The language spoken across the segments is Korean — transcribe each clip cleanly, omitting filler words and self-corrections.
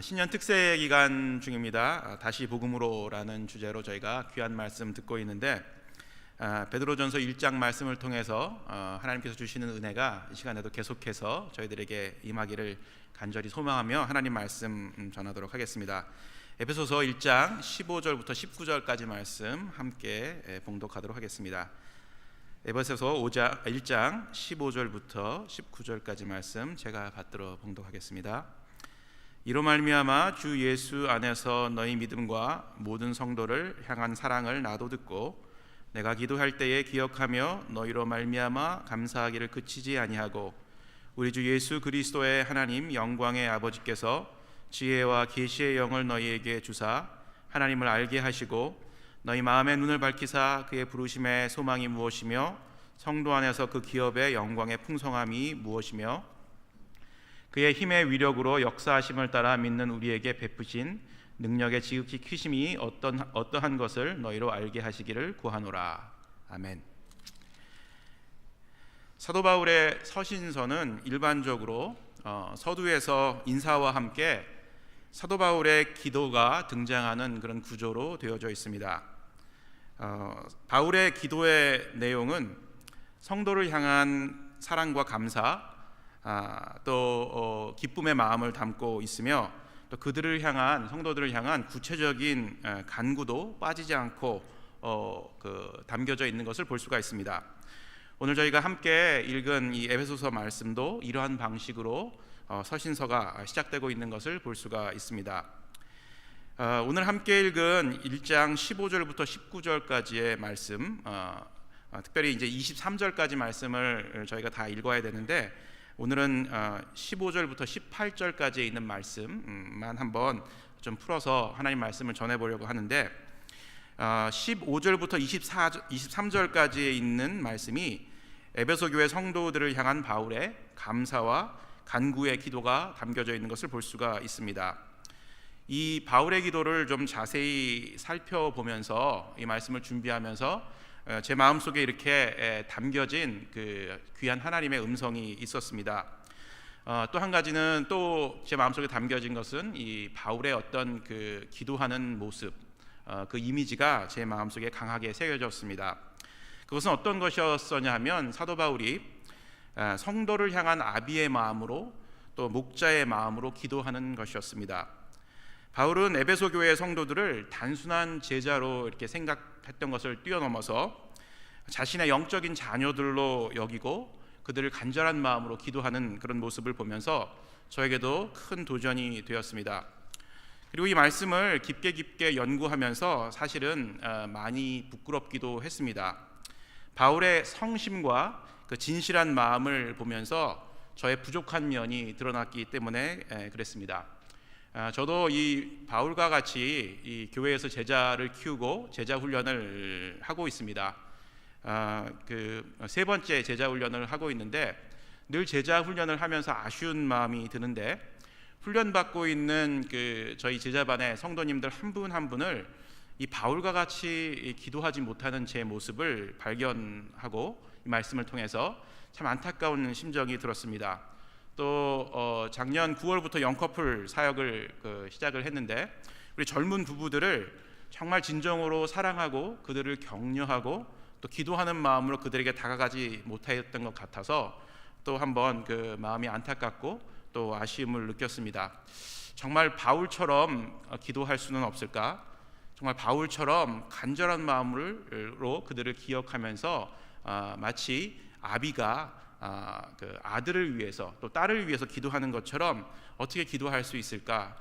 신년 특세 기간 중입니다. 다시 복음으로라는 주제로 저희가 귀한 말씀 듣고 있는데 베드로전서 1장 말씀을 통해서 하나님께서 주시는 은혜가 이 시간에도 계속해서 저희들에게 임하기를 간절히 소망하며 하나님 말씀 전하도록 하겠습니다. 에베소서 1장 15절부터 19절까지 말씀 함께 봉독하도록 하겠습니다. 에베소서 1장 15절부터 19절까지 말씀 제가 받들어 봉독하겠습니다. 이로 말미암아 주 예수 안에서 너희 믿음과 모든 성도를 향한 사랑을 나도 듣고 내가 기도할 때에 기억하며 너희로 말미암아 감사하기를 그치지 아니하고 우리 주 예수 그리스도의 하나님 영광의 아버지께서 지혜와 계시의 영을 너희에게 주사 하나님을 알게 하시고 너희 마음의 눈을 밝히사 그의 부르심의 소망이 무엇이며 성도 안에서 그 기업의 영광의 풍성함이 무엇이며 그의 힘의 위력으로 역사하심을 따라 믿는 우리에게 베푸신 능력의 지극히 크심이 어떠한 것을 너희로 알게 하시기를 구하노라. 아멘. 사도 바울의 서신서는 일반적으로 서두에서 인사와 함께 사도 바울의 기도가 등장하는 그런 구조로 되어져 있습니다. 바울의 기도의 내용은 성도를 향한 사랑과 감사, 또 기쁨의 마음을 담고 있으며 또 그들을 향한 성도들을 향한 구체적인 간구도 빠지지 않고 담겨져 있는 것을 볼 수가 있습니다. 오늘 저희가 함께 읽은 이 에베소서 말씀도 이러한 방식으로 서신서가 시작되고 있는 것을 볼 수가 있습니다. 오늘 함께 읽은 1장 15절부터 19절까지의 말씀, 특별히 이제 23절까지 말씀을 저희가 다 읽어야 되는데 오늘은 15절부터 18절까지에 있는 말씀만 한번 좀 풀어서 하나님 말씀을 전해보려고 하는데 15절부터 23절까지에 있는 말씀이 에베소 교회 성도들을 향한 바울의 감사와 간구의 기도가 담겨져 있는 것을 볼 수가 있습니다. 이 바울의 기도를 좀 자세히 살펴보면서 이 말씀을 준비하면서 제 마음속에 이렇게 담겨진 그 귀한 하나님의 음성이 있었습니다. 또 한 가지는 또 제 마음속에 담겨진 것은 이 바울의 어떤 그 기도하는 모습, 그 이미지가 제 마음속에 강하게 새겨졌습니다. 그것은 어떤 것이었었냐 하면 사도 바울이 성도를 향한 아비의 마음으로 또 목자의 마음으로 기도하는 것이었습니다. 바울은 에베소 교회의 성도들을 단순한 제자로 이렇게 생각했던 것을 뛰어넘어서 자신의 영적인 자녀들로 여기고 그들을 간절한 마음으로 기도하는 그런 모습을 보면서 저에게도 큰 도전이 되었습니다. 그리고 이 말씀을 깊게 연구하면서 사실은 많이 부끄럽기도 했습니다. 바울의 성심과 그 진실한 마음을 보면서 저의 부족한 면이 드러났기 때문에 그랬습니다. 저도 이 바울과 같이 이 교회에서 제자를 키우고 제자 훈련을 하고 있습니다. 그 세 번째 제자 훈련을 하고 있는데 늘 제자 훈련을 하면서 아쉬운 마음이 드는데 훈련받고 있는 그 저희 제자반의 성도님들 한 분 한 분을 이 바울과 같이 기도하지 못하는 제 모습을 발견하고 이 말씀을 통해서 참 안타까운 심정이 들었습니다. 또 작년 9월부터 영커플 사역을 시작을 했는데 우리 젊은 부부들을 정말 진정으로 사랑하고 그들을 격려하고 또 기도하는 마음으로 그들에게 다가가지 못했던 것 같아서 또 한번 그 마음이 안타깝고 또 아쉬움을 느꼈습니다. 정말 바울처럼 기도할 수는 없을까? 정말 바울처럼 간절한 마음으로 그들을 기억하면서 마치 아비가 그 아들을 위해서 또 딸을 위해서 기도하는 것처럼 어떻게 기도할 수 있을까?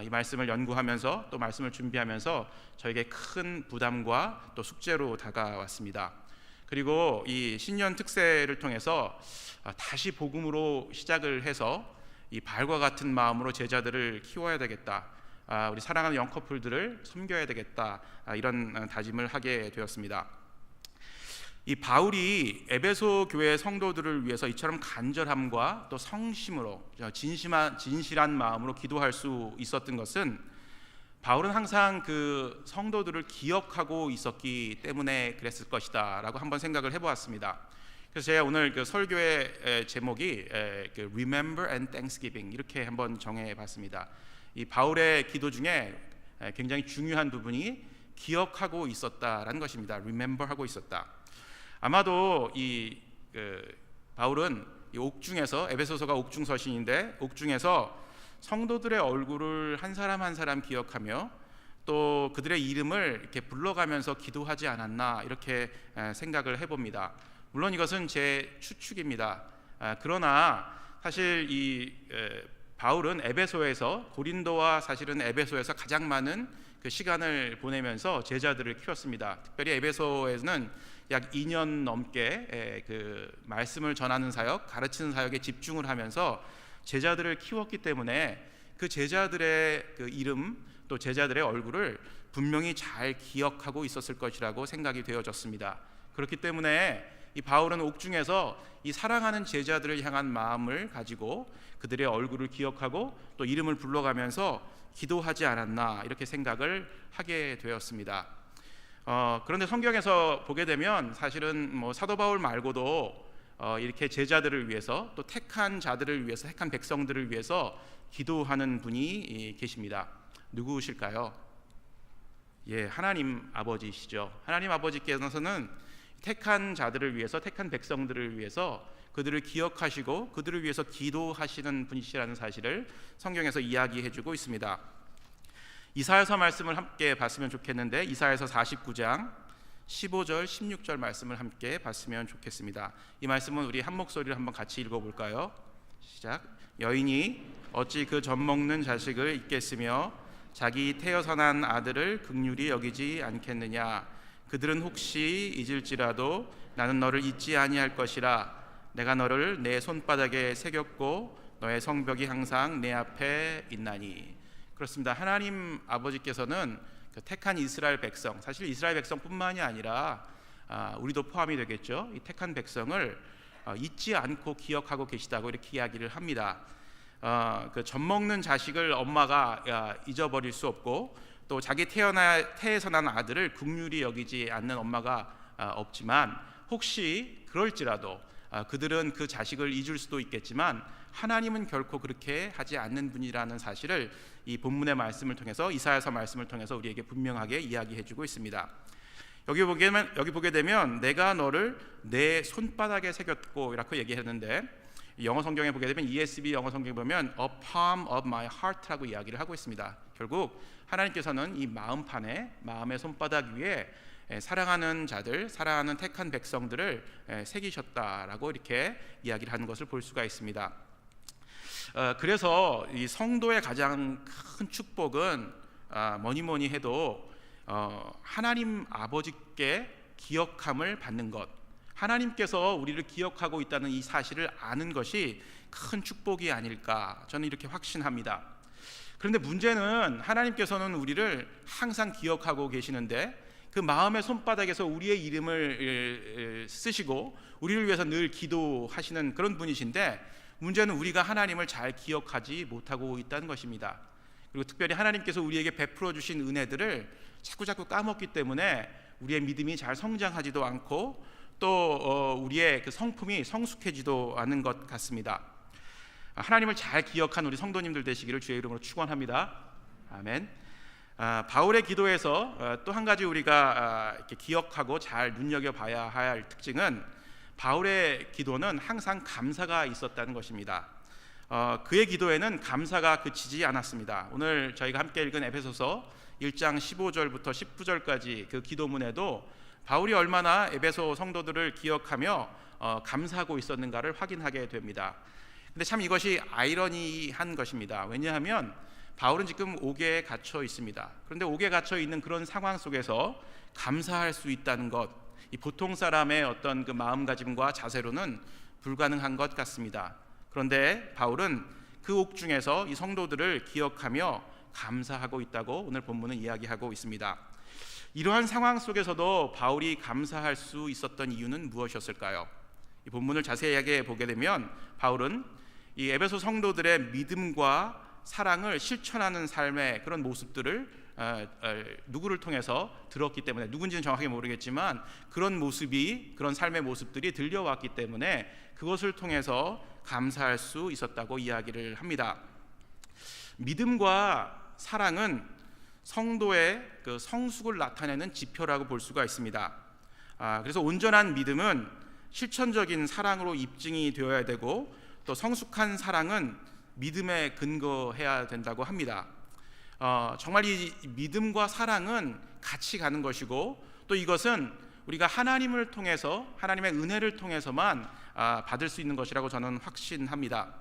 이 말씀을 연구하면서 또 말씀을 준비하면서 저에게 큰 부담과 또 숙제로 다가왔습니다. 그리고 이 신년 특세를 통해서 다시 복음으로 시작을 해서 이 바울과 같은 마음으로 제자들을 키워야 되겠다. 우리 사랑하는 영커플들을 섬겨야 되겠다. 이런 다짐을 하게 되었습니다. 이 바울이 에베소 교회 성도들을 위해서 이처럼 간절함과 또 성심으로 진실한 마음으로 기도할 수 있었던 것은 바울은 항상 그 성도들을 기억하고 있었기 때문에 그랬을 것이다 라고 한번 생각을 해보았습니다. 그래서 제가 오늘 그 설교의 제목이 Remember and Thanksgiving 이렇게 한번 정해봤습니다. 이 바울의 기도 중에 굉장히 중요한 부분이 기억하고 있었다라는 것입니다. remember 하고 있었다. 아마도 바울은 이 옥중에서, 에베소서가 옥중 서신인데 옥중에서 성도들의 얼굴을 한 사람 한 사람 기억하며 또 그들의 이름을 이렇게 불러가면서 기도하지 않았나, 이렇게 생각을 해봅니다. 물론 이것은 제 추측입니다. 그러나 사실 바울은 에베소에서, 고린도와 사실은 에베소에서 가장 많은 그 시간을 보내면서 제자들을 키웠습니다. 특별히 에베소에는 약 2년 넘게 그 말씀을 전하는 사역, 가르치는 사역에 집중을 하면서 제자들을 키웠기 때문에 그 제자들의 그 이름, 또 제자들의 얼굴을 분명히 잘 기억하고 있었을 것이라고 생각이 되어졌습니다. 그렇기 때문에 이 바울은 옥중에서 이 사랑하는 제자들을 향한 마음을 가지고 그들의 얼굴을 기억하고 또 이름을 불러가면서 기도하지 않았나, 이렇게 생각을 하게 되었습니다. 그런데 성경에서 보게 되면 사실은 사도 바울 말고도 이렇게 제자들을 위해서, 또 택한 자들을 위해서, 택한 백성들을 위해서 기도하는 분이 계십니다. 누구실까요? 하나님 아버지시죠. 하나님 아버지께서는 택한 자들을 위해서, 택한 백성들을 위해서 그들을 기억하시고 그들을 위해서 기도하시는 분이시라는 사실을 성경에서 이야기해주고 있습니다. 이사야서 말씀을 함께 봤으면 좋겠는데, 이사야서 49장 15절 16절 말씀을 함께 봤으면 좋겠습니다. 이 말씀은 우리 한 목소리로 한번 같이 읽어볼까요? 시작. 여인이 어찌 그 젖먹는 자식을 잊겠으며 자기 태어서 난 아들을 긍휼히 여기지 않겠느냐. 그들은 혹시 잊을지라도 나는 너를 잊지 아니할 것이라. 내가 너를 내 손바닥에 새겼고 너의 성벽이 항상 내 앞에 있나니. 그렇습니다. 하나님 아버지께서는 그 택한 이스라엘 백성, 사실 이스라엘 백성뿐만이 아니라 우리도 포함이 되겠죠. 이 택한 백성을 잊지 않고 기억하고 계시다고 이렇게 이야기를 합니다. 그 젖먹는 자식을 엄마가 잊어버릴 수 없고, 또 자기 태에서 난 아들을 긍휼히 여기지 않는 엄마가 없지만, 혹시 그럴지라도 그들은 그 자식을 잊을 수도 있겠지만 하나님은 결코 그렇게 하지 않는 분이라는 사실을 이 본문의 말씀을 통해서, 이사야서 말씀을 통해서 우리에게 분명하게 이야기해주고 있습니다. 여기 보게 되면 내가 너를 내 손바닥에 새겼고 이라고 얘기했는데, 영어 성경에 보게 되면 ESV 영어 성경에 보면 A palm of my heart라고 이야기를 하고 있습니다. 결국 하나님께서는 이 마음판에, 마음의 손바닥 위에 사랑하는 자들, 사랑하는 택한 백성들을 새기셨다라고 이렇게 이야기를 하는 것을 볼 수가 있습니다. 그래서 이 성도의 가장 큰 축복은 뭐니 해도 하나님 아버지께 기억함을 받는 것, 하나님께서 우리를 기억하고 있다는 이 사실을 아는 것이 큰 축복이 아닐까, 저는 이렇게 확신합니다. 그런데 문제는 하나님께서는 우리를 항상 기억하고 계시는데 그 마음의 손바닥에서 우리의 이름을 쓰시고 우리를 위해서 늘 기도하시는 그런 분이신데, 문제는 우리가 하나님을 잘 기억하지 못하고 있다는 것입니다. 그리고 특별히 하나님께서 우리에게 베풀어 주신 은혜들을 자꾸 까먹기 때문에 우리의 믿음이 잘 성장하지도 않고 또 우리의 그 성품이 성숙해지도 않은 것 같습니다. 하나님을 잘 기억한 우리 성도님들 되시기를 주의 이름으로 축원합니다. 아멘. 바울의 기도에서 또 한 가지 우리가 이렇게 기억하고 잘 눈여겨봐야 할 특징은, 바울의 기도는 항상 감사가 있었다는 것입니다. 그의 기도에는 감사가 그치지 않았습니다. 오늘 저희가 함께 읽은 에베소서 1장 15절부터 19절까지 그 기도문에도 바울이 얼마나 에베소 성도들을 기억하며 감사하고 있었는가를 확인하게 됩니다. 근데 참 이것이 아이러니한 것입니다. 왜냐하면 바울은 지금 옥에 갇혀 있습니다. 그런데 옥에 갇혀 있는 그런 상황 속에서 감사할 수 있다는 것, 이 보통 사람의 어떤 그 마음가짐과 자세로는 불가능한 것 같습니다. 그런데 바울은 그 옥중에서 이 성도들을 기억하며 감사하고 있다고 오늘 본문은 이야기하고 있습니다. 이러한 상황 속에서도 바울이 감사할 수 있었던 이유는 무엇이었을까요? 이 본문을 자세하게 보게 되면 바울은 이 에베소 성도들의 믿음과 사랑을 실천하는 삶의 그런 모습들을 누구를 통해서 들었기 때문에, 누군지는 정확하게 모르겠지만 그런 모습이, 그런 삶의 모습들이 들려왔기 때문에 그것을 통해서 감사할 수 있었다고 이야기를 합니다. 믿음과 사랑은 성도의 그 성숙을 나타내는 지표라고 볼 수가 있습니다. 그래서 온전한 믿음은 실천적인 사랑으로 입증이 되어야 되고, 또 성숙한 사랑은 믿음에 근거해야 된다고 합니다. 정말 이 믿음과 사랑은 같이 가는 것이고, 또 이것은 우리가 하나님을 통해서, 하나님의 은혜를 통해서만 받을 수 있는 것이라고 저는 확신합니다.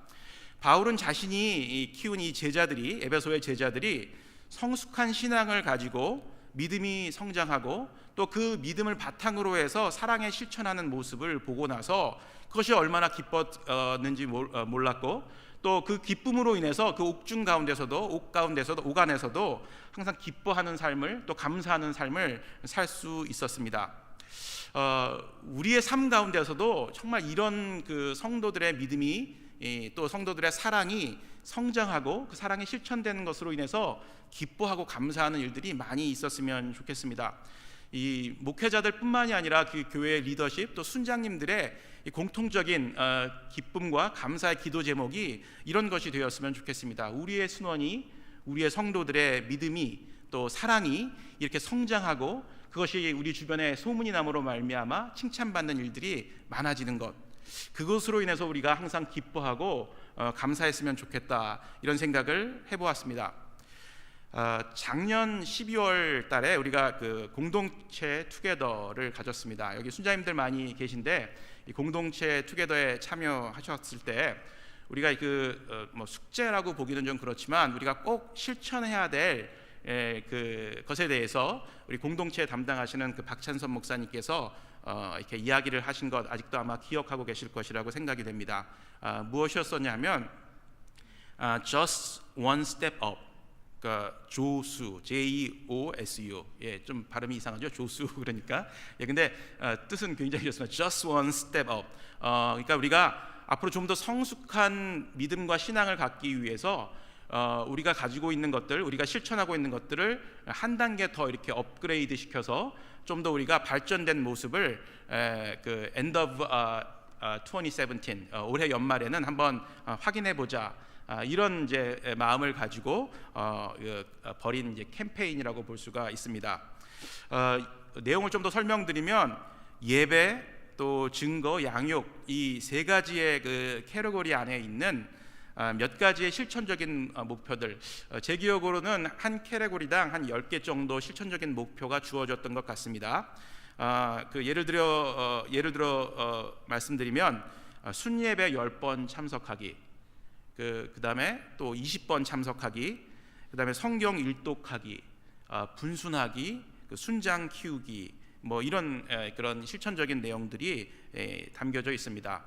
바울은 자신이 키운 이 제자들이, 에베소의 제자들이 성숙한 신앙을 가지고 믿음이 성장하고, 또 그 믿음을 바탕으로 해서 사랑에 실천하는 모습을 보고 나서 그것이 얼마나 기뻤는지 몰랐고, 또 그 기쁨으로 인해서 그 옥중 가운데서도, 옥 안에서도 항상 기뻐하는 삶을, 또 감사하는 삶을 살 수 있었습니다. 우리의 삶 가운데서도 정말 이런 그 성도들의 믿음이, 또 성도들의 사랑이 성장하고 그 사랑이 실천되는 것으로 인해서 기뻐하고 감사하는 일들이 많이 있었으면 좋겠습니다. 이 목회자들 뿐만이 아니라 그 교회의 리더십, 또 순장님들의 공통적인 기쁨과 감사의 기도 제목이 이런 것이 되었으면 좋겠습니다. 우리의 순원이, 우리의 성도들의 믿음이, 또 사랑이 이렇게 성장하고 그것이 우리 주변에 소문이 남으로 말미암아 칭찬받는 일들이 많아지는 것, 그것으로 인해서 우리가 항상 기뻐하고 감사했으면 좋겠다, 이런 생각을 해보았습니다. 작년 12월 달에 우리가 그 공동체 투게더를 가졌습니다. 여기 순자님들 많이 계신데, 이 공동체 투게더에 참여하셨을 때 우리가 뭐 숙제라고 보기는 좀 그렇지만 우리가 꼭 실천해야 될 그 것에 대해서 우리 공동체 담당하시는 그 박찬선 목사님께서 이렇게 이야기를 하신 것 아직도 아마 기억하고 계실 것이라고 생각이 됩니다. 무엇이었었냐면 just one step up, 그러니까 조수, J-O-S-U, 좀 발음이 이상하죠, 조수. 그러니까 근데 뜻은 굉장히 좋습니다. just one step up. 그러니까 우리가 앞으로 좀 더 성숙한 믿음과 신앙을 갖기 위해서 우리가 가지고 있는 것들, 우리가 실천하고 있는 것들을 한 단계 더 이렇게 업그레이드 시켜서 좀 더 우리가 발전된 모습을 그 end of 2017, 올해 연말에는 한번 확인해 보자, 이런 이제 마음을 가지고 벌인 이제 캠페인이라고 볼 수가 있습니다. 내용을 좀 더 설명드리면, 예배, 또 증거, 양육, 이 세 가지의 그 캐러고리 안에 있는 몇 가지의 실천적인 목표들, 제 기억으로는 한 캐러고리당 한 10개 정도 실천적인 목표가 주어졌던 것 같습니다. 예를 들어 말씀드리면, 순예배 10번 참석하기, 그 다음에 또 20번 참석하기, 그 다음에 성경 일독하기, 분순하기, 순장 키우기, 뭐 이런 그런 실천적인 내용들이 담겨져 있습니다.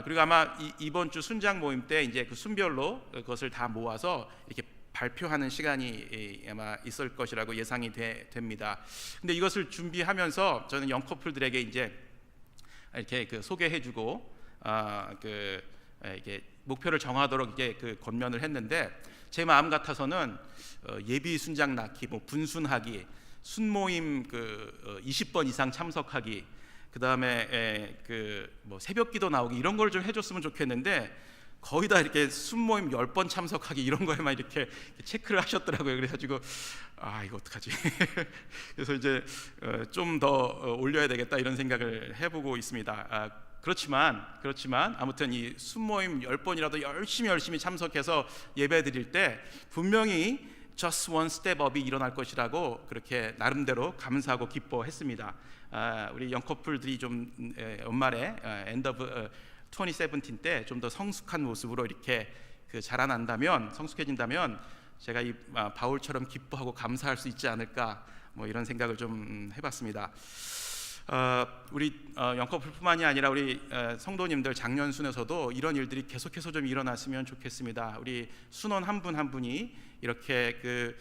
그리고 아마 이번 주 순장 모임 때 이제 그 순별로 그것을 다 모아서 이렇게 발표하는 시간이 아마 있을 것이라고 예상이 됩니다. 근데 이것을 준비하면서 저는 영커플들에게 이제 이렇게 그 소개해주고 이게 목표를 정하도록 이게 그 권면을 했는데, 제 마음 같아서는 예비 순장 낳기, 뭐 분순하기, 순모임 20번 이상 참석하기, 그 다음에 뭐 새벽기도 나오기, 이런 걸 좀 해줬으면 좋겠는데, 거의 다 이렇게 순모임 10번 참석하기 이런 거에만 이렇게 체크를 하셨더라고요. 그래가지고 이거 어떡하지? 그래서 이제 좀 더 올려야 되겠다, 이런 생각을 해보고 있습니다. 그렇지만 아무튼 이 순모임 10번이라도 열심히 참석해서 예배 드릴 때 분명히 just one step up이 일어날 것이라고 그렇게 나름대로 감사하고 기뻐했습니다. 우리 영커플들이 좀 연말에 end of 2017 때 좀 더 성숙한 모습으로 이렇게 자라난다면, 성숙해진다면 제가 이 바울처럼 기뻐하고 감사할 수 있지 않을까, 뭐 이런 생각을 좀 해봤습니다. 우리 영커플뿐만이 아니라 우리 성도님들 작년 순에서도 이런 일들이 계속해서 좀 일어났으면 좋겠습니다. 우리 순원 한 분 한 분이 이렇게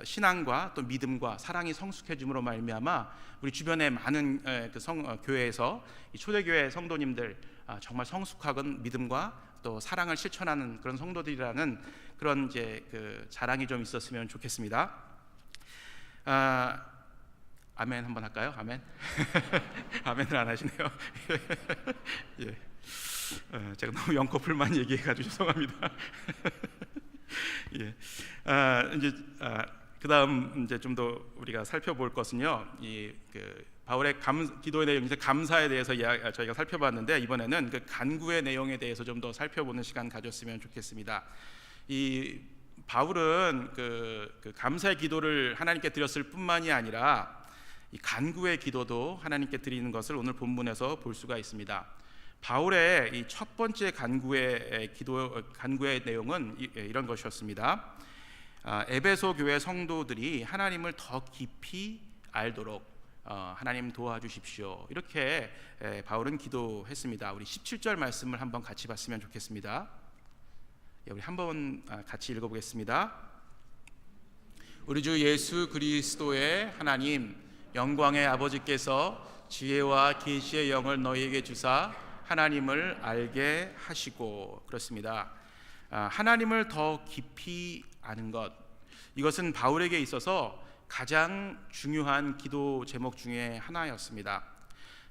신앙과 또 믿음과 사랑이 성숙해짐으로 말미암아 우리 주변의 많은 교회에서 이 초대교회 성도님들 정말 성숙한 믿음과 또 사랑을 실천하는 그런 성도들이라는 그런 이제 자랑이 좀 있었으면 좋겠습니다. 아멘 한번 할까요? 아멘. 아멘을 안 하시네요. 예. 제가 너무 영커플만 얘기해가지고 죄송합니다. 예. 이제 그다음 이제 좀 더 우리가 살펴볼 것은요. 바울의 기도의 내용, 이제 감사에 대해서 저희가 살펴봤는데, 이번에는 그 간구의 내용에 대해서 좀 더 살펴보는 시간 가졌으면 좋겠습니다. 이 바울은 그 감사의 기도를 하나님께 드렸을 뿐만이 아니라 이 간구의 기도도 하나님께 드리는 것을 오늘 본문에서 볼 수가 있습니다. 바울의 이 첫 번째 간구의 내용은 이런 것이었습니다. 에베소 교회 성도들이 하나님을 더 깊이 알도록 하나님 도와주십시오. 이렇게 바울은 기도했습니다. 우리 17절 말씀을 한번 같이 봤으면 좋겠습니다. 우리 한번 같이 읽어보겠습니다. 우리 주 예수 그리스도의 하나님 영광의 아버지께서 지혜와 계시의 영을 너희에게 주사 하나님을 알게 하시고, 그렇습니다. 하나님을 더 깊이 아는 것, 이것은 바울에게 있어서 가장 중요한 기도 제목 중에 하나였습니다.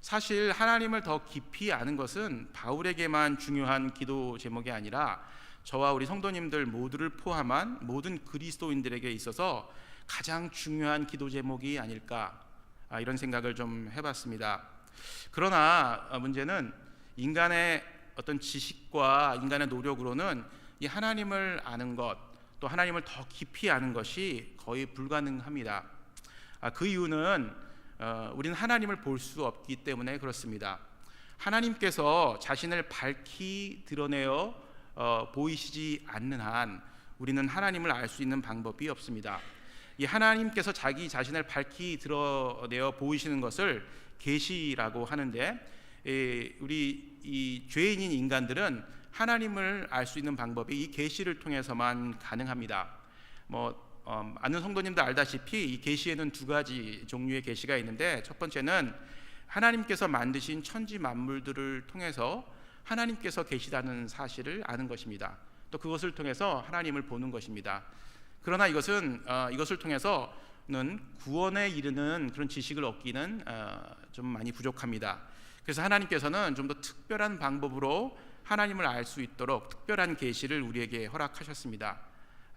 사실 하나님을 더 깊이 아는 것은 바울에게만 중요한 기도 제목이 아니라 저와 우리 성도님들 모두를 포함한 모든 그리스도인들에게 있어서 가장 중요한 기도 제목이 아닐까, 이런 생각을 좀 해봤습니다. 그러나 문제는 인간의 어떤 지식과 인간의 노력으로는 이 하나님을 아는 것, 또 하나님을 더 깊이 아는 것이 거의 불가능합니다. 그 이유는 우리는 하나님을 볼 수 없기 때문에 그렇습니다. 하나님께서 자신을 밝히 드러내어 보이시지 않는 한 우리는 하나님을 알 수 있는 방법이 없습니다. 이 하나님께서 자기 자신을 밝히 드러내어 보이시는 것을 계시라고 하는데, 우리 이 죄인인 인간들은 하나님을 알 수 있는 방법이 이 계시를 통해서만 가능합니다. 많은 성도님들 알다시피 이 계시에는 두 가지 종류의 계시가 있는데, 첫 번째는 하나님께서 만드신 천지 만물들을 통해서 하나님께서 계시다는 사실을 아는 것입니다. 또 그것을 통해서 하나님을 보는 것입니다. 그러나 이것을 통해서는 구원에 이르는 그런 지식을 얻기는 좀 많이 부족합니다. 그래서 하나님께서는 좀 더 특별한 방법으로 하나님을 알 수 있도록 특별한 계시를 우리에게 허락하셨습니다.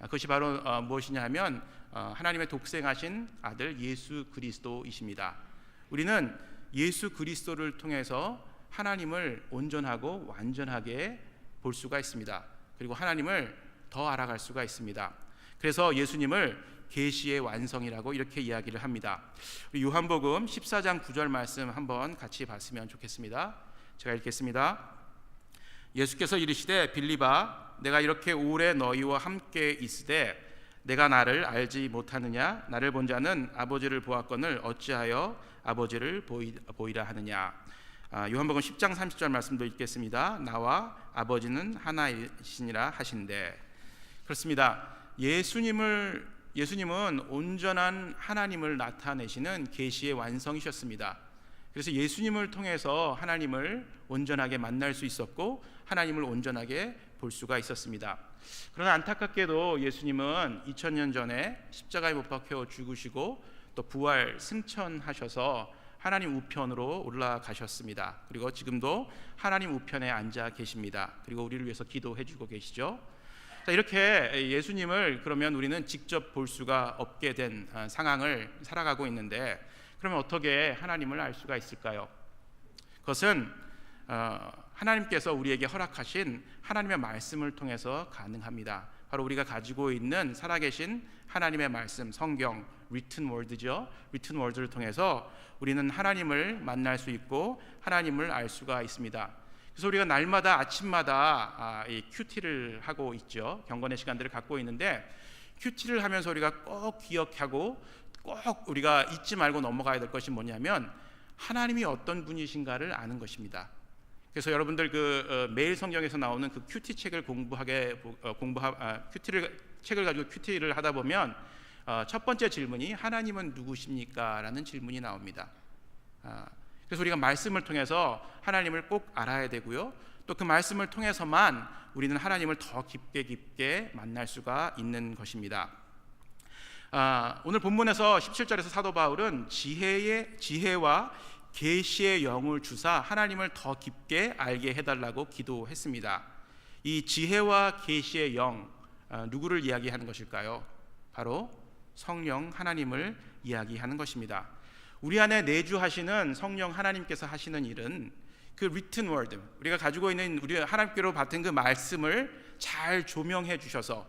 그것이 바로 무엇이냐 하면 하나님의 독생하신 아들 예수 그리스도이십니다. 우리는 예수 그리스도를 통해서 하나님을 온전하고 완전하게 볼 수가 있습니다. 그리고 하나님을 더 알아갈 수가 있습니다. 그래서 예수님을 계시의 완성이라고 이렇게 이야기를 합니다. 요한복음 14장 9절 말씀 한번 같이 봤으면 좋겠습니다. 제가 읽겠습니다. 예수께서 이르시되 빌립아, 내가 이렇게 오래 너희와 함께 있으되 내가 나를 알지 못하느냐? 나를 본 자는 아버지를 보았거늘 어찌하여 아버지를 보이라 하느냐? 요한복음 10장 30절 말씀도 읽겠습니다. 나와 아버지는 하나이시니라 하신대. 그렇습니다. 예수님은 온전한 하나님을 나타내시는 계시의 완성이셨습니다. 그래서 예수님을 통해서 하나님을 온전하게 만날 수 있었고 하나님을 온전하게 볼 수가 있었습니다. 그러나 안타깝게도 예수님은 2000년 전에 십자가에 못 박혀 죽으시고 또 부활 승천하셔서 하나님 우편으로 올라가셨습니다. 그리고 지금도 하나님 우편에 앉아 계십니다. 그리고 우리를 위해서 기도해 주고 계시죠. 자, 이렇게 예수님을 그러면 우리는 직접 볼 수가 없게 된 상황을 살아가고 있는데, 그러면 어떻게 하나님을 알 수가 있을까요? 그것은 하나님께서 우리에게 허락하신 하나님의 말씀을 통해서 가능합니다. 바로 우리가 가지고 있는 살아계신 하나님의 말씀, 성경, written word죠. written word를 통해서 우리는 하나님을 만날 수 있고 하나님을 알 수가 있습니다. 그래서 우리가 날마다 아침마다 이 큐티를 하고 있죠. 경건의 시간들을 갖고 있는데, 큐티를 하면서 우리가 꼭 기억하고 꼭 우리가 잊지 말고 넘어가야 될 것이 뭐냐면 하나님이 어떤 분이신가를 아는 것입니다. 그래서 여러분들 매일 성경에서 나오는 그 큐티 책을 책을 가지고 큐티를 하다 보면 첫 번째 질문이 하나님은 누구십니까? 라는 질문이 나옵니다. 그래서 우리가 말씀을 통해서 하나님을 꼭 알아야 되고요. 또 그 말씀을 통해서만 우리는 하나님을 더 깊게 만날 수가 있는 것입니다. 오늘 본문에서 17절에서 사도 바울은 지혜와 계시의 영을 주사 하나님을 더 깊게 알게 해달라고 기도했습니다. 이 지혜와 계시의 영, 누구를 이야기하는 것일까요? 바로 성령 하나님을 이야기하는 것입니다. 우리 안에 내주하시는 성령 하나님께서 하시는 일은 그 written word, 우리가 가지고 있는 우리 하나님께로 받은 그 말씀을 잘 조명해 주셔서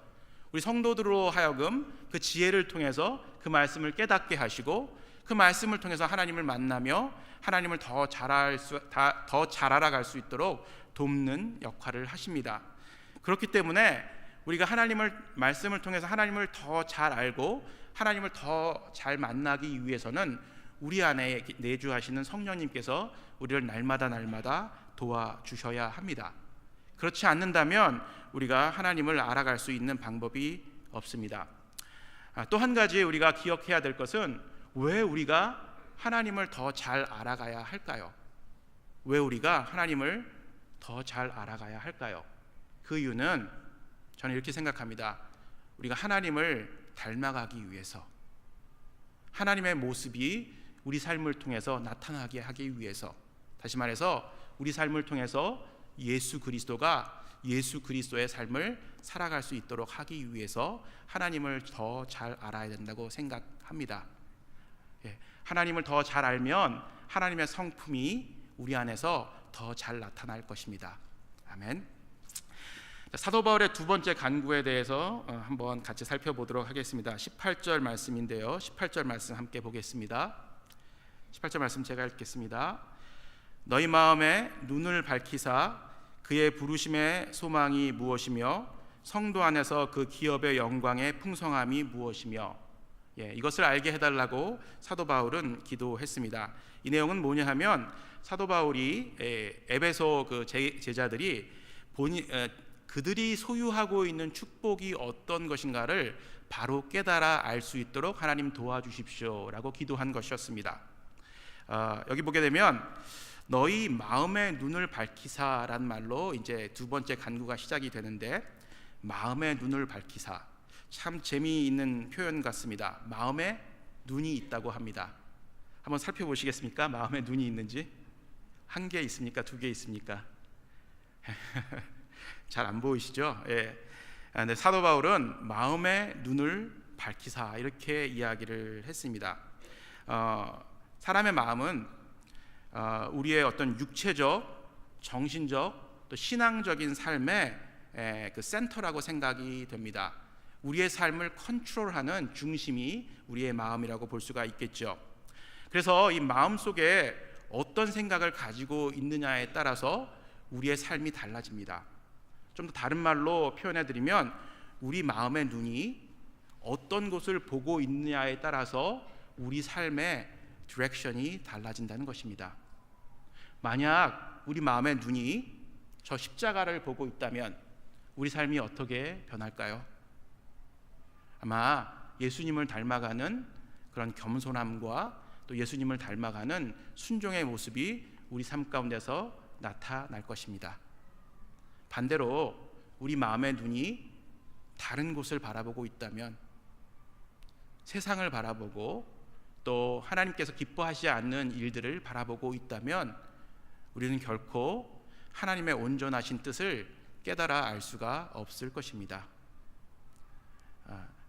우리 성도들로 하여금 그 지혜를 통해서 그 말씀을 깨닫게 하시고 그 말씀을 통해서 하나님을 만나며 하나님을 더 잘 알아갈 수 있도록 돕는 역할을 하십니다. 그렇기 때문에 우리가 말씀을 통해서 하나님을 더 잘 알고 하나님을 더 잘 만나기 위해서는 우리 안에 내주하시는 성령님께서 우리를 날마다 도와주셔야 합니다. 그렇지 않는다면 우리가 하나님을 알아갈 수 있는 방법이 없습니다. 또 한 가지 우리가 기억해야 될 것은 왜 우리가 하나님을 더 잘 알아가야 할까요? 왜 우리가 하나님을 더 잘 알아가야 할까요? 그 이유는 저는 이렇게 생각합니다. 우리가 하나님을 닮아가기 위해서, 하나님의 모습이 우리 삶을 통해서 나타나게 하기 위해서, 다시 말해서 우리 삶을 통해서 예수 그리스도의 삶을 살아갈 수 있도록 하기 위해서 하나님을 더 잘 알아야 된다고 생각합니다. 하나님을 더 잘 알면 하나님의 성품이 우리 안에서 더 잘 나타날 것입니다. 아멘. 사도 바울의 두 번째 간구에 대해서 한번 같이 살펴보도록 하겠습니다. 18절 말씀인데요. 18절 말씀 함께 보겠습니다. 18절 말씀 제가 읽겠습니다. 너희 마음에 눈을 밝히사 그의 부르심의 소망이 무엇이며 성도 안에서 그 기업의 영광의 풍성함이 무엇이며, 이것을 알게 해달라고 사도 바울은 기도했습니다. 이 내용은 뭐냐 하면 사도 바울이 에베소 그 제자들이 그들이 소유하고 있는 축복이 어떤 것인가를 바로 깨달아 알 수 있도록 하나님 도와주십시오라고 기도한 것이었습니다. 여기 보게 되면 너희 마음의 눈을 밝히사란 말로 이제 두 번째 간구가 시작이 되는데, 마음의 눈을 밝히사, 참 재미있는 표현 같습니다. 마음에 눈이 있다고 합니다. 한번 살펴보시겠습니까? 마음에 눈이 있는지. 한 개 있습니까? 두 개 있습니까? 잘 안 보이시죠? 근데 사도 바울은 마음의 눈을 밝히사 이렇게 이야기를 했습니다. 사람의 마음은 우리의 어떤 육체적, 정신적, 또 신앙적인 삶의 그 센터라고 생각이 됩니다. 우리의 삶을 컨트롤하는 중심이 우리의 마음이라고 볼 수가 있겠죠. 그래서 이 마음 속에 어떤 생각을 가지고 있느냐에 따라서 우리의 삶이 달라집니다. 좀 더 다른 말로 표현해 드리면 우리 마음의 눈이 어떤 곳을 보고 있느냐에 따라서 우리 삶의 디렉션이 달라진다는 것입니다. 만약 우리 마음의 눈이 저 십자가를 보고 있다면 우리 삶이 어떻게 변할까요? 아마 예수님을 닮아가는 그런 겸손함과 또 예수님을 닮아가는 순종의 모습이 우리 삶 가운데서 나타날 것입니다. 반대로 우리 마음의 눈이 다른 곳을 바라보고 있다면, 세상을 바라보고 또 하나님께서 기뻐하시지 않는 일들을 바라보고 있다면 우리는 결코 하나님의 온전하신 뜻을 깨달아 알 수가 없을 것입니다.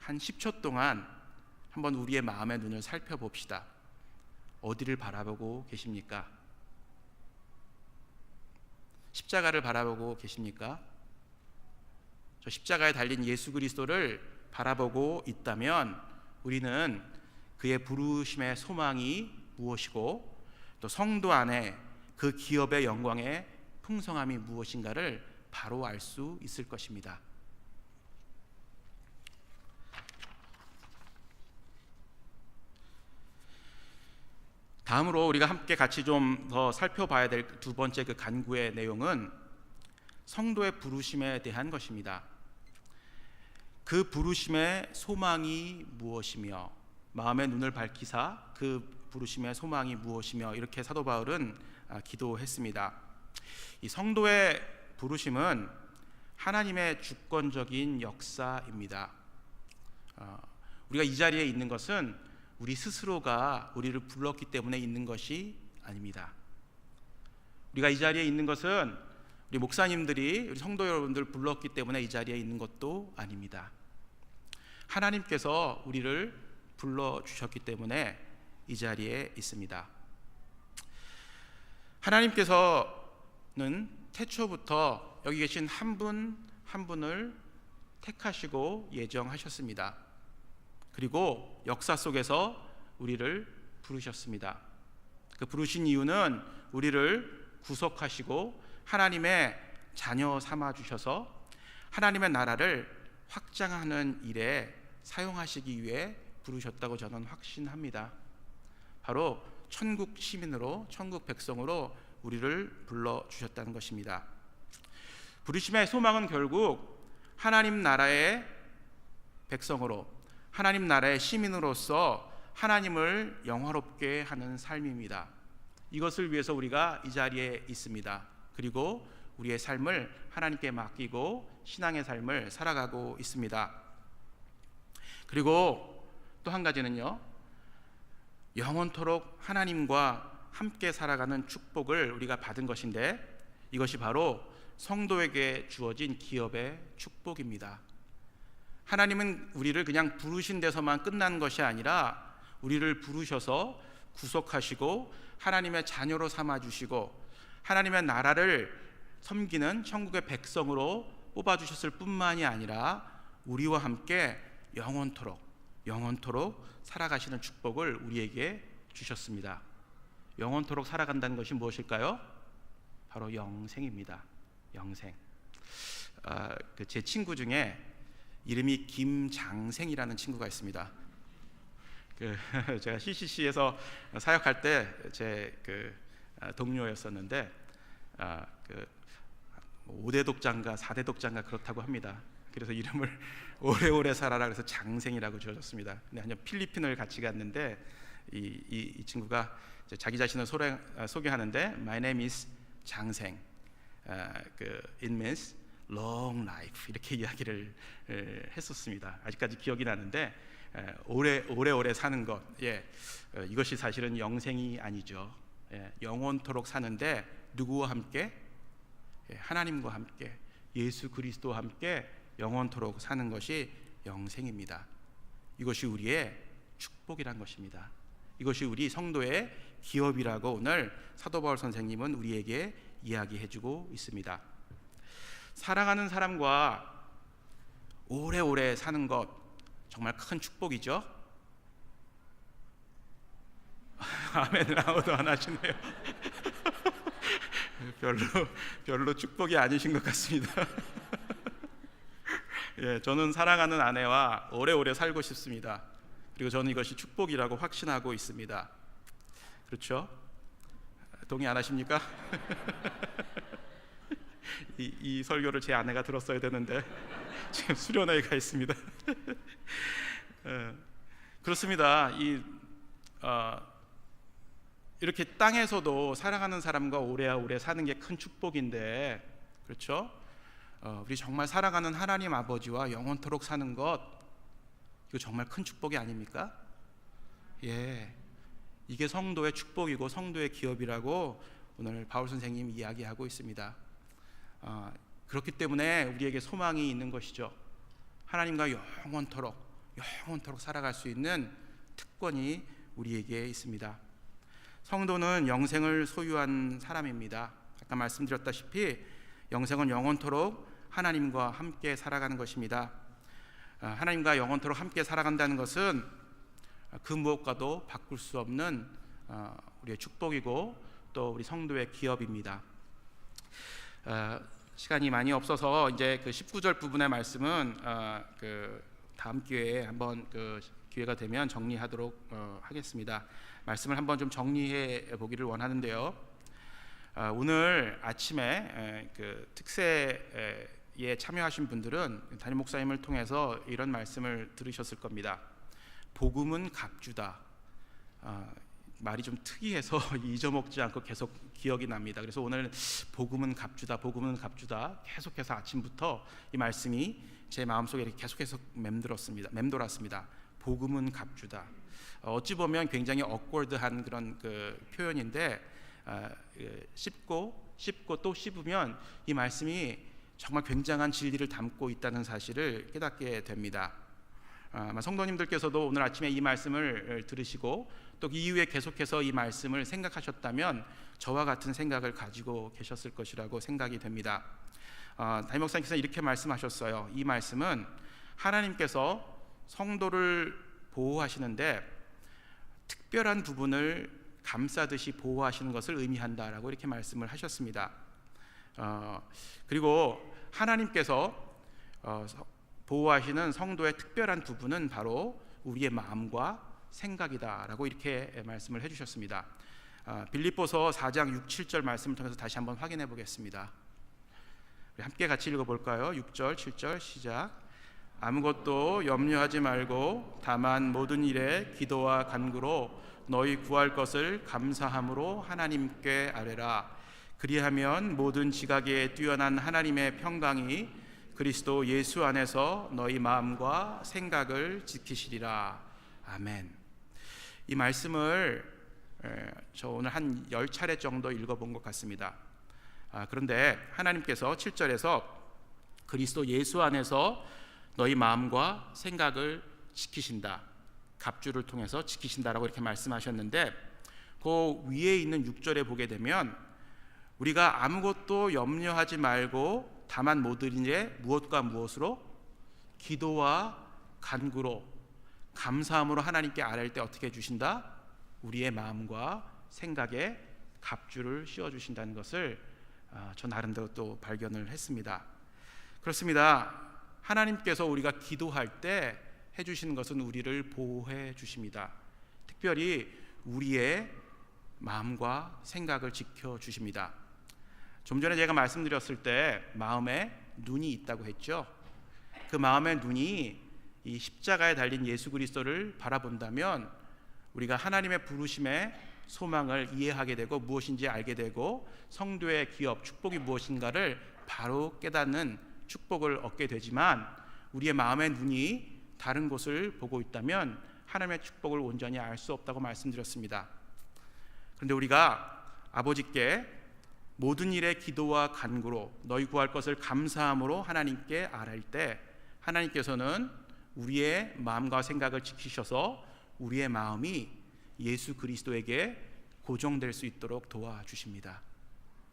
한 10초 동안 한번 우리의 마음의 눈을 살펴봅시다. 어디를 바라보고 계십니까? 십자가를 바라보고 계십니까? 저 십자가에 달린 예수 그리스도를 바라보고 있다면 우리는 그의 부르심의 소망이 무엇이고 또 성도 안에 그 기업의 영광의 풍성함이 무엇인가를 바로 알 수 있을 것입니다. 다음으로 우리가 함께 같이 좀 더 살펴봐야 될 두 번째 그 간구의 내용은 성도의 부르심에 대한 것입니다. 그 부르심의 소망이 무엇이며, 마음의 눈을 밝히사 그 부르심의 소망이 무엇이며, 이렇게 사도 바울은 기도했습니다. 이 성도의 부르심은 하나님의 주권적인 역사입니다. 우리가 이 자리에 있는 것은 우리 스스로가 우리를 불렀기 때문에 있는 것이 아닙니다. 우리가 이 자리에 있는 것은 우리 목사님들이 우리 성도 여러분들 불렀기 때문에 이 자리에 있는 것도 아닙니다. 하나님께서 우리를 불러주셨기 때문에 이 자리에 있습니다. 하나님께서는 태초부터 여기 계신 한 분 한 분을 택하시고 예정하셨습니다. 그리고 역사 속에서 우리를 부르셨습니다. 그 부르신 이유는 우리를 구속하시고 하나님의 자녀 삼아 주셔서 하나님의 나라를 확장하는 일에 사용하시기 위해 부르셨다고 저는 확신합니다. 바로 천국 시민으로, 천국 백성으로 우리를 불러주셨다는 것입니다. 부르심의 소망은 결국 하나님 나라의 백성으로, 하나님 나라의 시민으로서 하나님을 영화롭게 하는 삶입니다. 이것을 위해서 우리가 이 자리에 있습니다. 그리고 우리의 삶을 하나님께 맡기고 신앙의 삶을 살아가고 있습니다. 그리고 또 한 가지는요, 영원토록 하나님과 함께 살아가는 축복을 우리가 받은 것인데, 이것이 바로 성도에게 주어진 기업의 축복입니다. 하나님은 우리를 그냥 부르신 데서만 끝난 것이 아니라 우리를 부르셔서 구속하시고 하나님의 자녀로 삼아주시고 하나님의 나라를 섬기는 천국의 백성으로 뽑아주셨을 뿐만이 아니라 우리와 함께 영원토록 살아가시는 축복을 우리에게 주셨습니다. 영원토록 살아간다는 것이 무엇일까요? 바로 영생입니다. 영생. 제 친구 중에 이름이 김장생이라는 친구가 있습니다. 제가 CCC에서 사역할 때 제 동료였었는데 5대 독자인가 4대 독자인가 그렇다고 합니다. 그래서 이름을 오래오래 살아라 그래서 장생이라고 지어줬습니다. 근데 한년 필리핀을 같이 갔는데 이 친구가 자기 자신을 소개하는데 My name is 장생. It means long life 이렇게 이야기를 했었습니다. 아직까지 기억이 나는데 오래오래 사는 것, 이것이 사실은 영생이 아니죠. 영원토록 사는데 누구와 함께? 하나님과 함께, 예수 그리스도와 함께 영원토록 사는 것이 영생입니다. 이것이 우리의 축복이란 것입니다. 이것이 우리 성도의 기업이라고 오늘 사도 바울 선생님은 우리에게 이야기해주고 있습니다. 사랑하는 사람과 오래오래 사는 것 정말 큰 축복이죠. 아멘을 아무도 안 하시네요. 별로 축복이 아니신 것 같습니다. 저는 사랑하는 아내와 오래오래 살고 싶습니다. 그리고 저는 이것이 축복이라고 확신하고 있습니다. 그렇죠? 동의 안 하십니까? 이 설교를 제 아내가 들었어야 되는데 지금 수련회에 가 있습니다. 그렇습니다. 이렇게 땅에서도 사랑하는 사람과 오래오래 사는 게 큰 축복인데, 그렇죠? 우리 정말 사랑하는 하나님 아버지와 영원토록 사는 것, 이거 정말 큰 축복이 아닙니까? 이게 성도의 축복이고 성도의 기업이라고 오늘 바울 선생님이 이야기하고 있습니다. 그렇기 때문에 우리에게 소망이 있는 것이죠. 하나님과 영원토록 살아갈 수 있는 특권이 우리에게 있습니다. 성도는 영생을 소유한 사람입니다. 아까 말씀드렸다시피 영생은 영원토록 하나님과 함께 살아가는 것입니다. 하나님과 영원토록 함께 살아간다는 것은 그 무엇과도 바꿀 수 없는 우리의 축복이고 또 우리 성도의 기업입니다. 시간이 많이 없어서 이제 그 19절 부분의 말씀은 다음 기회에 한번 기회가 되면 정리하도록 하겠습니다. 말씀을 한번 좀 정리해 보기를 원하는데요. 오늘 아침에 특세에 참여하신 분들은 담임 목사님을 통해서 이런 말씀을 들으셨을 겁니다. 복음은 값주다. 말이 좀 특이해서 잊어먹지 않고 계속 기억이 납니다. 그래서 오늘 복음은 값주다 계속해서 아침부터 이 말씀이 제 마음속에 이렇게 계속해서 맴돌았습니다. 복음은 값주다. 어찌 보면 굉장히 awkward한 그런 표현인데 쉽고 씹고 또 씹으면 이 말씀이 정말 굉장한 진리를 담고 있다는 사실을 깨닫게 됩니다. 아마 성도님들께서도 오늘 아침에 이 말씀을 들으시고 또 그 이후에 계속해서 이 말씀을 생각하셨다면 저와 같은 생각을 가지고 계셨을 것이라고 생각이 됩니다. 담임 목사님께서 이렇게 말씀하셨어요. 이 말씀은 하나님께서 성도를 보호하시는데 특별한 부분을 감싸듯이 보호하시는 것을 의미한다라고 이렇게 말씀을 하셨습니다. 그리고 하나님께서 보호하시는 성도의 특별한 부분은 바로 우리의 마음과 생각이다라고 이렇게 말씀을 해주셨습니다. 빌립보서 4장 6, 7절 말씀을 통해서 다시 한번 확인해 보겠습니다. 우리 함께 같이 읽어볼까요? 6절, 7절 시작. 아무것도 염려하지 말고 다만 모든 일에 기도와 간구로 너희 구할 것을 감사함으로 하나님께 아뢰라. 그리하면 모든 지각에 뛰어난 하나님의 평강이 그리스도 예수 안에서 너희 마음과 생각을 지키시리라. 아멘. 이 말씀을 저 오늘 한 10차례 정도 읽어본 것 같습니다. 그런데 하나님께서 7절에서 그리스도 예수 안에서 너희 마음과 생각을 지키신다, 갑주를 통해서 지키신다라고 이렇게 말씀하셨는데, 그 위에 있는 6절에 보게 되면 우리가 아무것도 염려하지 말고 다만 모든 일에 무엇과 무엇으로 기도와 간구로 감사함으로 하나님께 아뢰일 때 어떻게 해주신다? 우리의 마음과 생각에 갑주를 씌워주신다는 것을 저 나름대로 또 발견을 했습니다. 그렇습니다. 하나님께서 우리가 기도할 때 해주시는 것은 우리를 보호해 주십니다. 특별히 우리의 마음과 생각을 지켜주십니다. 좀 전에 제가 말씀드렸을 때 마음에 눈이 있다고 했죠. 그 마음의 눈이 이 십자가에 달린 예수 그리스도를 바라본다면 우리가 하나님의 부르심의 소망을 이해하게 되고 무엇인지 알게 되고 성도의 기업, 축복이 무엇인가를 바로 깨닫는 축복을 얻게 되지만, 우리의 마음의 눈이 다른 곳을 보고 있다면 하나님의 축복을 온전히 알 수 없다고 말씀드렸습니다. 그런데 우리가 아버지께 모든 일에 기도와 간구로 너희 구할 것을 감사함으로 하나님께 아뢰일 때 하나님께서는 우리의 마음과 생각을 지키셔서 우리의 마음이 예수 그리스도에게 고정될 수 있도록 도와주십니다.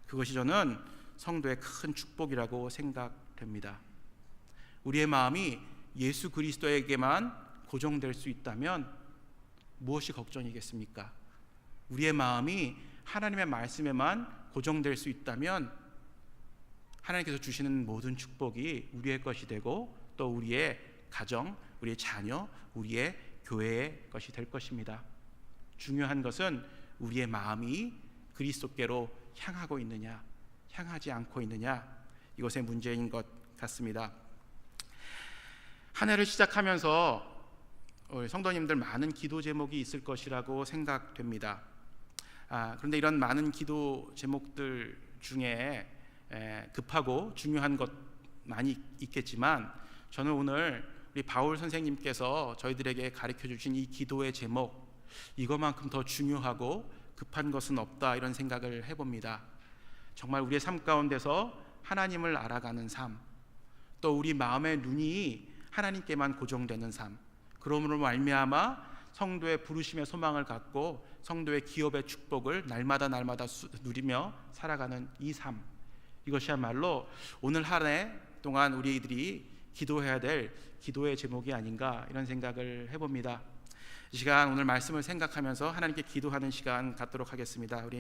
그것이 저는 성도의 큰 축복이라고 생각됩니다. 우리의 마음이 예수 그리스도에게만 고정될 수 있다면 무엇이 걱정이겠습니까? 우리의 마음이 하나님의 말씀에만 고정될 수 있다면 하나님께서 주시는 모든 축복이 우리의 것이 되고 또 우리의 가정, 우리의 자녀, 우리의 교회의 것이 될 것입니다. 중요한 것은 우리의 마음이 그리스도께로 향하고 있느냐, 향하지 않고 있느냐, 이것의 문제인 것 같습니다. 한 해를 시작하면서 우리 성도님들 많은 기도 제목이 있을 것이라고 생각됩니다. 그런데 이런 많은 기도 제목들 중에 급하고 중요한 것 많이 있겠지만, 저는 오늘 우리 바울 선생님께서 저희들에게 가르쳐 주신 이 기도의 제목, 이것만큼 더 중요하고 급한 것은 없다, 이런 생각을 해봅니다. 정말 우리의 삶 가운데서 하나님을 알아가는 삶, 또 우리 마음의 눈이 하나님께만 고정되는 삶, 그러므로 말미암아 성도의 부르심의 소망을 갖고 성도의 기업의 축복을 날마다 누리며 살아가는 이 삶, 이것이야말로 오늘 한 해 동안 우리들이 기도해야 될 기도의 제목이 아닌가, 이런 생각을 해봅니다. 이 시간 오늘 말씀을 생각하면서 하나님께 기도하는 시간 갖도록 하겠습니다. 우리